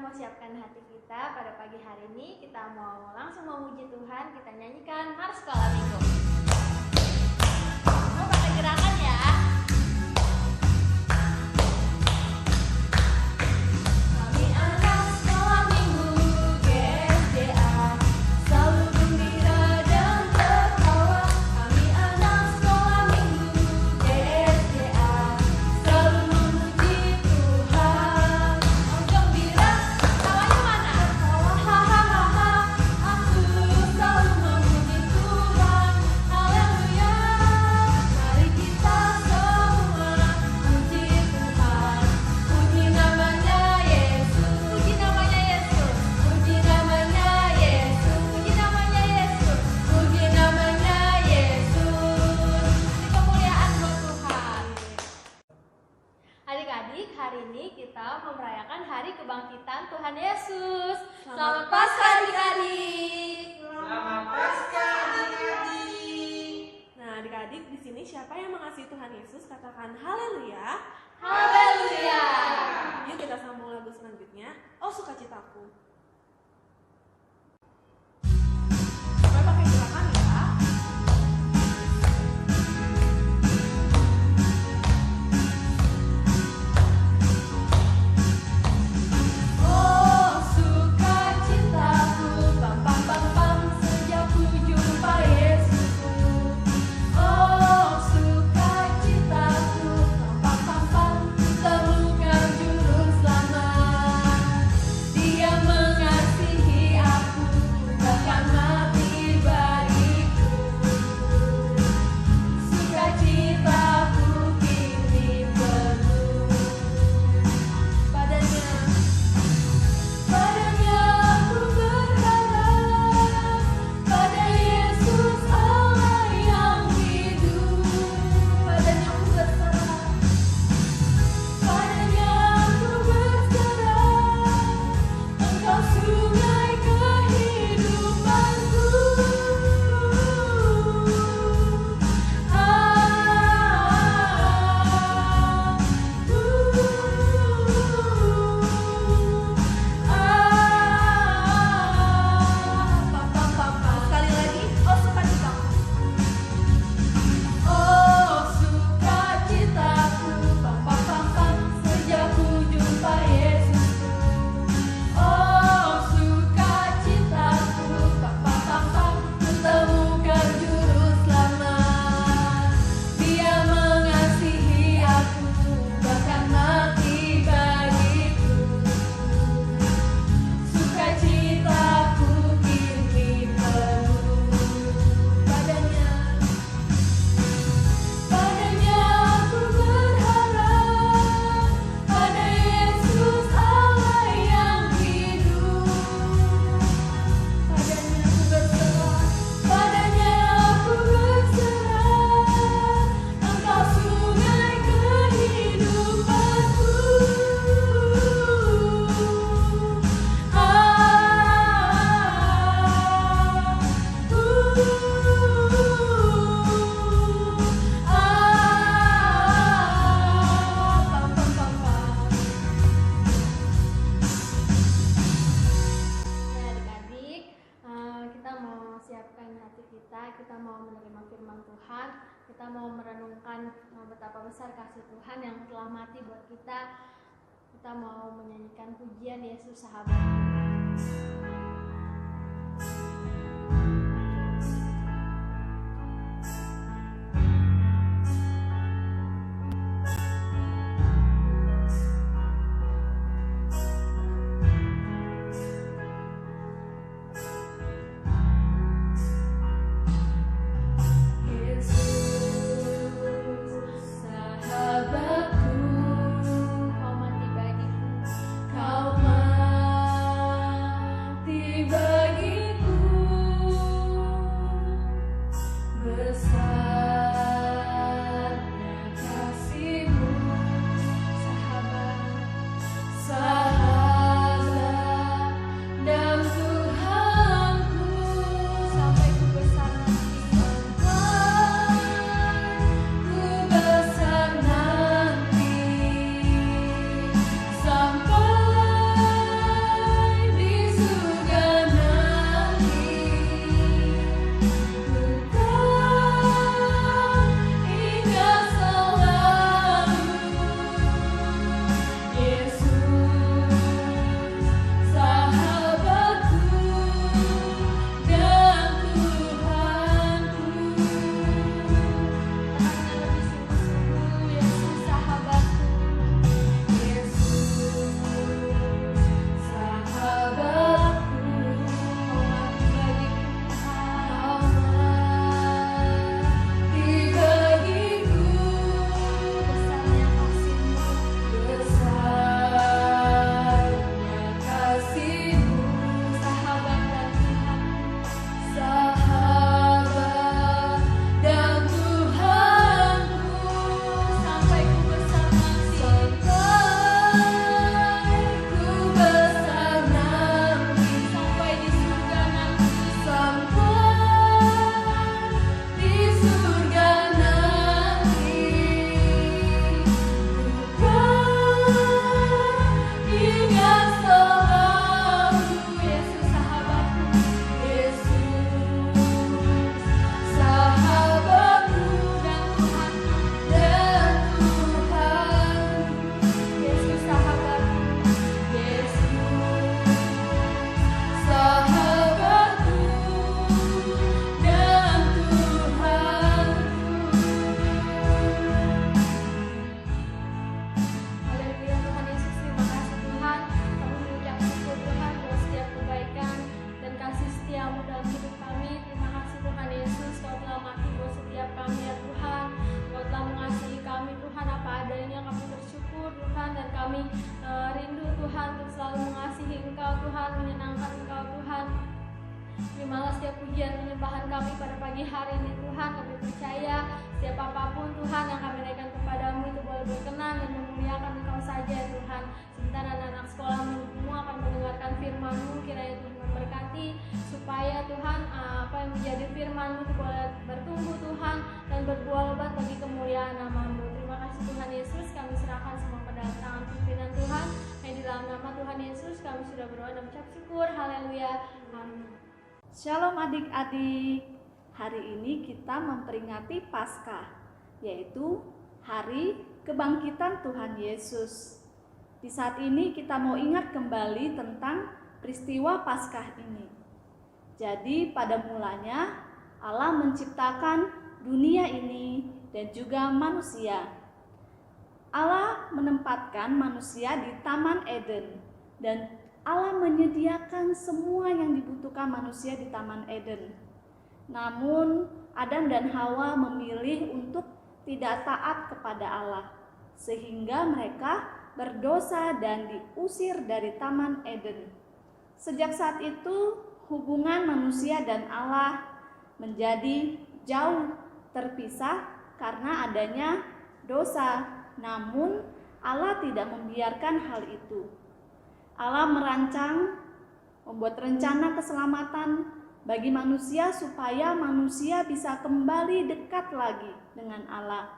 mau siapkan hati kita pada pagi hari ini. Kita mau langsung memuji Tuhan. Kita nyanyikan Mars Sekolah Minggu. Mau pakai gerakan ya. Adik-adik, hari ini kita merayakan Hari Kebangkitan Tuhan Yesus. Selamat Paskah adik-adik. Selamat Paskah adik-adik. Nah, adik-adik, di sini siapa yang mengasihi Tuhan Yesus? Katakan haleluya. Haleluya. Yuk kita sambung lagu selanjutnya. Oh sukacitaku. Mulai pakai gerakan ya. Kita mau menerima firman Tuhan, kita mau merenungkan betapa besar kasih Tuhan yang telah mati buat kita. Kita mau menyanyikan pujian Yesus Sahabat. setiap pujian penyembahan kami pada pagi hari ini Tuhan. Kami percaya setiap apapun Tuhan yang kami naikkan kepadamu itu boleh berkenan dan memuliakan Engkau saja Tuhan. Sementara anak-anak sekolah semua akan mendengarkan firman-Mu, kiranya Tuhan memberkati supaya Tuhan apa yang menjadi firman-Mu itu boleh bertumbuh Tuhan dan berbuah lebat bagi kemuliaan nama-Mu. Terima kasih Tuhan Yesus, kami serahkan semua ke dalam tangan pimpinan Tuhan. Di dalam nama Tuhan Yesus kami sudah berdoa dan mengucap syukur. Haleluya. Amin. Shalom adik-adik. Hari ini kita memperingati Paskah, yaitu Hari Kebangkitan Tuhan Yesus. Di saat ini kita mau ingat kembali tentang peristiwa Paskah ini. Jadi pada mulanya Allah menciptakan dunia ini dan juga manusia. Allah menempatkan manusia di Taman Eden dan Allah menyediakan semua yang dibutuhkan manusia di Taman Eden. Namun Adam dan Hawa memilih untuk tidak taat kepada Allah, sehingga mereka berdosa dan diusir dari Taman Eden. Sejak saat itu hubungan manusia dan Allah menjadi jauh terpisah karena adanya dosa. Namun Allah tidak membiarkan hal itu. Allah membuat rencana keselamatan bagi manusia supaya manusia bisa kembali dekat lagi dengan Allah.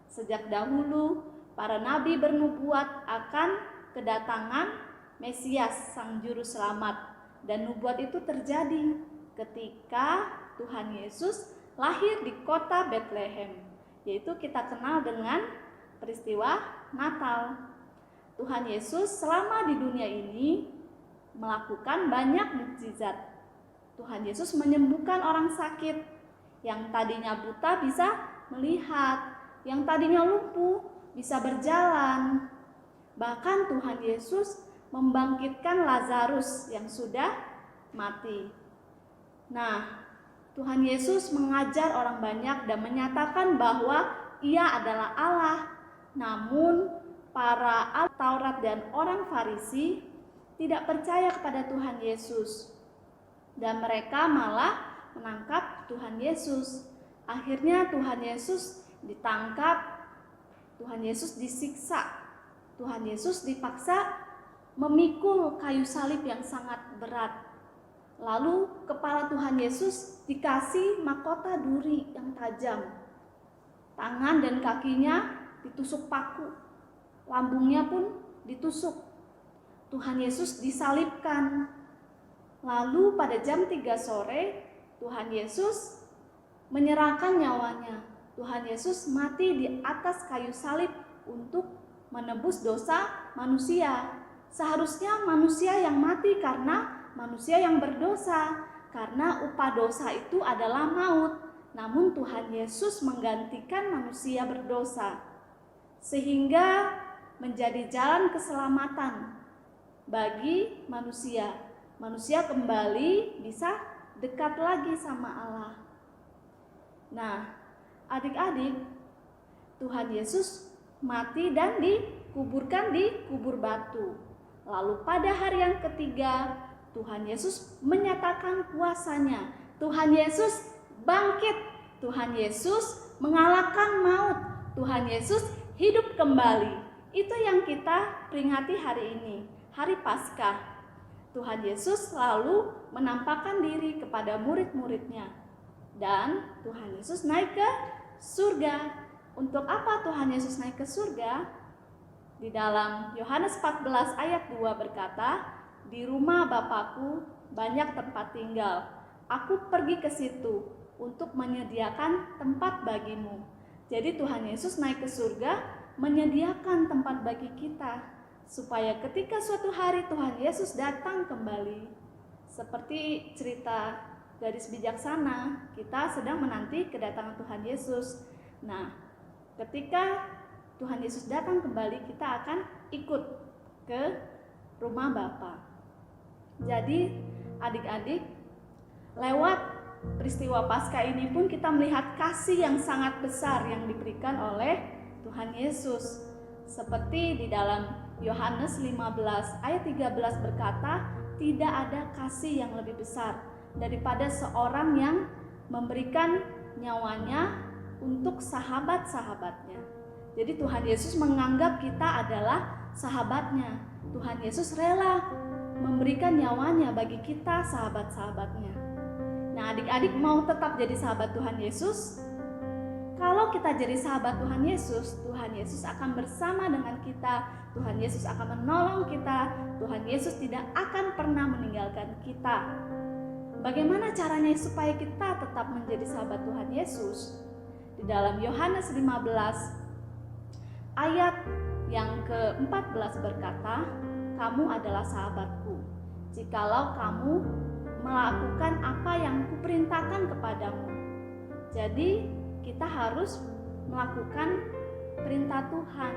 Sejak dahulu para nabi bernubuat akan kedatangan Mesias, sang juru selamat, dan nubuat itu terjadi ketika Tuhan Yesus lahir di kota Bethlehem, yaitu kita kenal dengan peristiwa Natal. Tuhan Yesus selama di dunia ini melakukan banyak mukjizat. Tuhan Yesus menyembuhkan orang sakit, yang tadinya buta bisa melihat, yang tadinya lumpuh bisa berjalan. Bahkan Tuhan Yesus membangkitkan Lazarus yang sudah mati. Nah, Tuhan Yesus mengajar orang banyak dan menyatakan bahwa Ia adalah Allah. Namun para ahli Taurat dan orang Farisi tidak percaya kepada Tuhan Yesus, dan mereka malah menangkap Tuhan Yesus. Akhirnya Tuhan Yesus ditangkap, Tuhan Yesus disiksa, Tuhan Yesus dipaksa memikul kayu salib yang sangat berat. Lalu kepala Tuhan Yesus dikasih mahkota duri yang tajam. Tangan dan kakinya ditusuk paku, lambungnya pun ditusuk. Tuhan Yesus disalibkan. Lalu pada jam 3 sore Tuhan Yesus menyerahkan nyawanya. Tuhan Yesus mati di atas kayu salib untuk menebus dosa manusia. Seharusnya manusia yang mati karena manusia yang berdosa, karena upah dosa itu adalah maut. Namun Tuhan Yesus menggantikan manusia berdosa, sehingga menjadi jalan keselamatan bagi manusia. Manusia kembali bisa dekat lagi sama Allah. Nah, adik-adik, Tuhan Yesus mati dan dikuburkan di kubur batu. Lalu pada hari yang ketiga, Tuhan Yesus menyatakan kuasanya. Tuhan Yesus bangkit, Tuhan Yesus mengalahkan maut, Tuhan Yesus hidup kembali. Itu yang kita peringati hari ini, hari Paskah. Tuhan Yesus selalu menampakkan diri kepada murid-muridnya, dan Tuhan Yesus naik ke surga. Untuk apa Tuhan Yesus naik ke surga? Di dalam Yohanes 14 ayat 2 berkata, "Di rumah Bapakku banyak tempat tinggal. Aku pergi ke situ untuk menyediakan tempat bagimu." Jadi Tuhan Yesus naik ke surga menyediakan tempat bagi kita, supaya ketika suatu hari Tuhan Yesus datang kembali, seperti cerita gadis bijaksana, kita sedang menanti kedatangan Tuhan Yesus. Nah, ketika Tuhan Yesus datang kembali, kita akan ikut ke rumah Bapa. Jadi adik-adik, lewat peristiwa Paskah ini pun kita melihat kasih yang sangat besar yang diberikan oleh Tuhan Yesus. Seperti di dalam Yohanes 15 ayat 13 berkata, "Tidak ada kasih yang lebih besar daripada seorang yang memberikan nyawanya untuk sahabat-sahabatnya. Jadi Tuhan Yesus menganggap kita adalah sahabatnya. Tuhan Yesus rela memberikan nyawanya bagi kita, sahabat-sahabatnya. Nah, adik-adik mau tetap jadi sahabat Tuhan Yesus? Kalau kita jadi sahabat Tuhan Yesus akan bersama dengan kita, Tuhan Yesus akan menolong kita, Tuhan Yesus tidak akan pernah meninggalkan kita. Bagaimana caranya supaya kita tetap menjadi sahabat Tuhan Yesus? Di dalam Yohanes 15 ayat yang ke-14 berkata, "Kamu adalah sahabatku, jikalau kamu melakukan apa yang kuperintahkan kepadamu." Jadi kita harus melakukan perintah Tuhan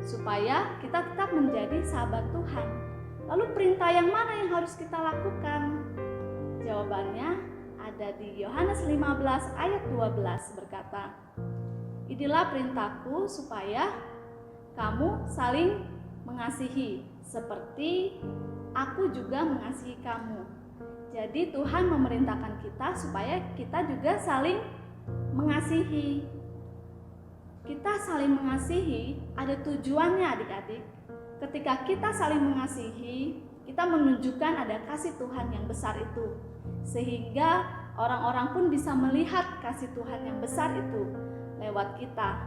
supaya kita tetap menjadi sahabat Tuhan. Lalu perintah yang mana yang harus kita lakukan? Jawabannya ada di Yohanes 15 ayat 12 berkata, "Inilah perintahku supaya kamu saling mengasihi seperti aku juga mengasihi kamu." Jadi Tuhan memerintahkan kita supaya kita juga saling mengasihi. Kita saling mengasihi ada tujuannya adik-adik. Ketika kita saling mengasihi, kita menunjukkan ada kasih Tuhan yang besar itu, sehingga orang-orang pun bisa melihat kasih Tuhan yang besar itu lewat kita,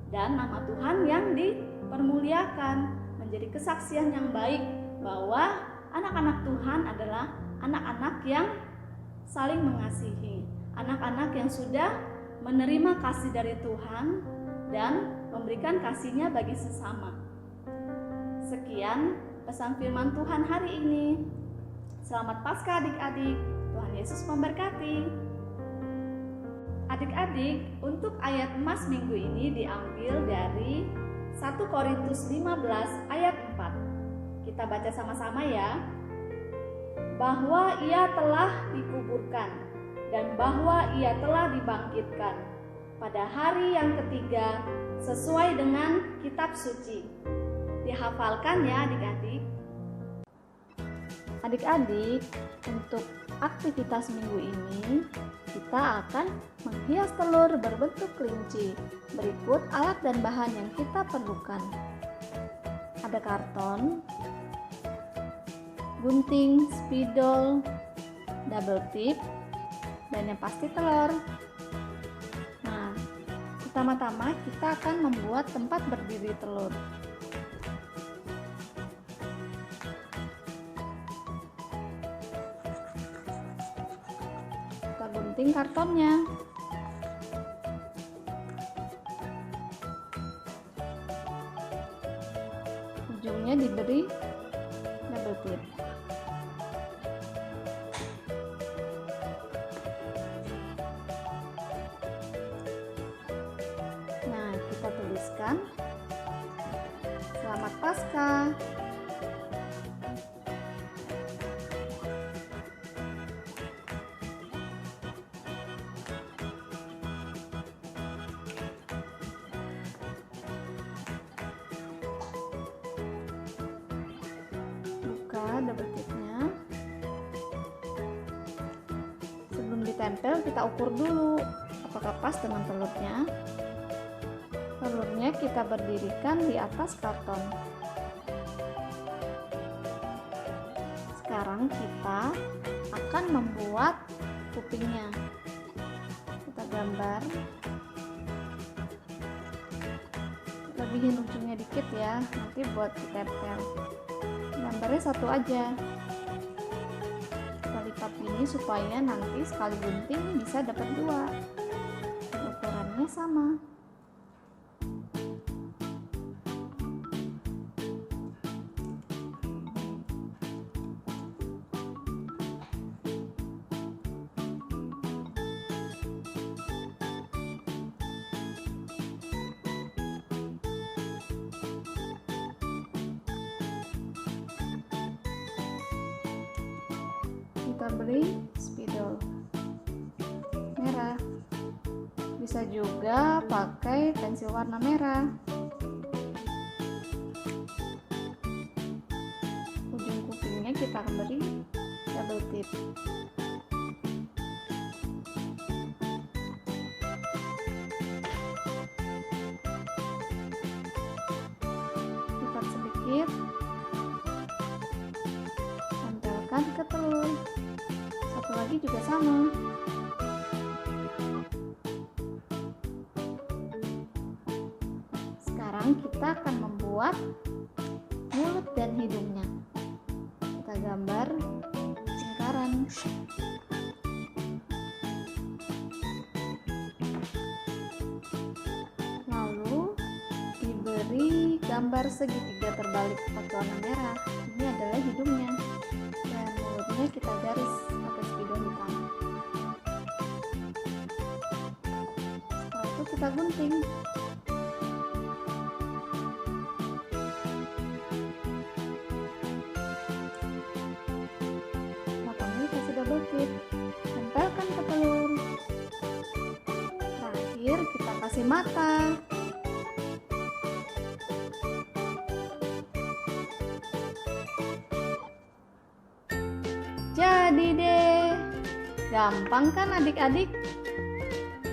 dan nama Tuhan yang dipermuliakan, menjadi kesaksian yang baik bahwa anak-anak Tuhan adalah anak-anak yang saling mengasihi, anak-anak yang sudah menerima kasih dari Tuhan dan memberikan kasihnya bagi sesama. Sekian pesan firman Tuhan hari ini. Selamat Paskah adik-adik. Tuhan Yesus memberkati. Adik-adik, untuk ayat emas minggu ini diambil dari 1 Korintus 15 ayat 4. Kita baca sama-sama ya. "Bahwa ia telah dikuburkan dan bahwa ia telah dibangkitkan pada hari yang ketiga sesuai dengan kitab suci." Dihafalkan ya adik-adik. Adik-adik, untuk aktivitas minggu ini kita akan menghias telur berbentuk kelinci. Berikut alat dan bahan yang kita perlukan. Ada karton, gunting, spidol, double tip, dan yang pasti telur. Nah, pertama-tama kita akan membuat tempat berdiri telur. Kita gunting kartonnya. Ujungnya diberi double tip. Nah, kita tuliskan Selamat Paskah. Buka double tipnya. Sebelum ditempel kita ukur dulu apakah pas dengan telurnya. Telurnya kita berdirikan di atas karton. Sekarang kita akan membuat kupingnya. Kita gambar. Lebihin ujungnya dikit ya, nanti buat ditempel. Gambarnya satu aja. Kita lipat ini supaya nanti sekali gunting bisa dapat dua. Ukurannya sama. Kita beri spidol merah, bisa juga pakai pensil warna merah. Ujung kupingnya kita akan beri double tip. lagi ke telur. Satu lagi juga sama. Sekarang kita akan membuat mulut dan hidungnya. Kita gambar lingkaran. Lalu diberi gambar segitiga terbalik pakai warna merah. Ini adalah hidungnya. Dan mulutnya kita garis pakai spidol hitam. Setelah itu kita gunting. Matangnya kasih double tip. Tempelkan ke telur. Terakhir kita kasih mata. Jadi deh, gampang kan adik-adik?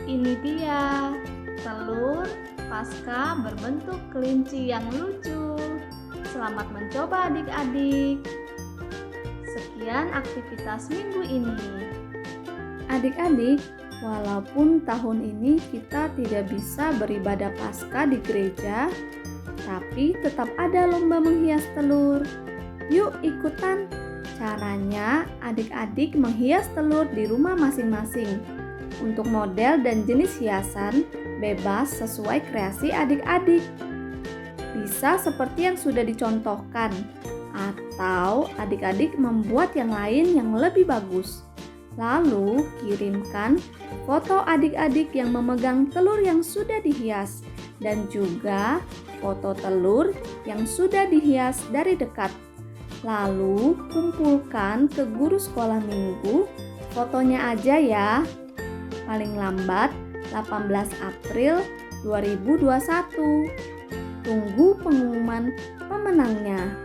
Ini dia, telur pasca berbentuk kelinci yang lucu. Selamat mencoba adik-adik. Sekian aktivitas minggu ini. Adik-adik, walaupun tahun ini kita tidak bisa beribadah pasca di gereja, tapi tetap ada lomba menghias telur. Yuk ikutan! Caranya, adik-adik menghias telur di rumah masing-masing. Untuk model dan jenis hiasan, bebas sesuai kreasi adik-adik. Bisa seperti yang sudah dicontohkan, atau adik-adik membuat yang lain yang lebih bagus. Lalu, kirimkan foto adik-adik yang memegang telur yang sudah dihias, dan juga foto telur yang sudah dihias dari dekat. Lalu kumpulkan ke guru sekolah minggu fotonya aja ya. Paling lambat 18 April 2021. Tunggu pengumuman pemenangnya.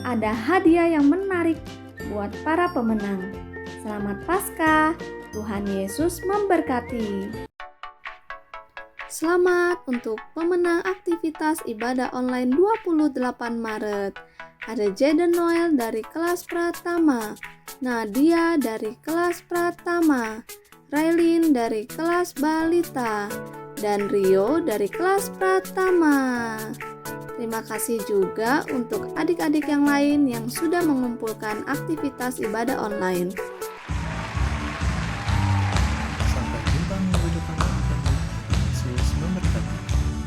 Ada hadiah yang menarik buat para pemenang. Selamat Paskah. Tuhan Yesus memberkati. Selamat untuk pemenang aktivitas ibadah online 28 Maret. Ada Jaden Noel dari kelas Pratama, Nadia dari kelas Pratama, Railin dari kelas Balita, dan Rio dari kelas Pratama. Terima kasih juga untuk adik-adik yang lain yang sudah mengumpulkan aktivitas ibadah online.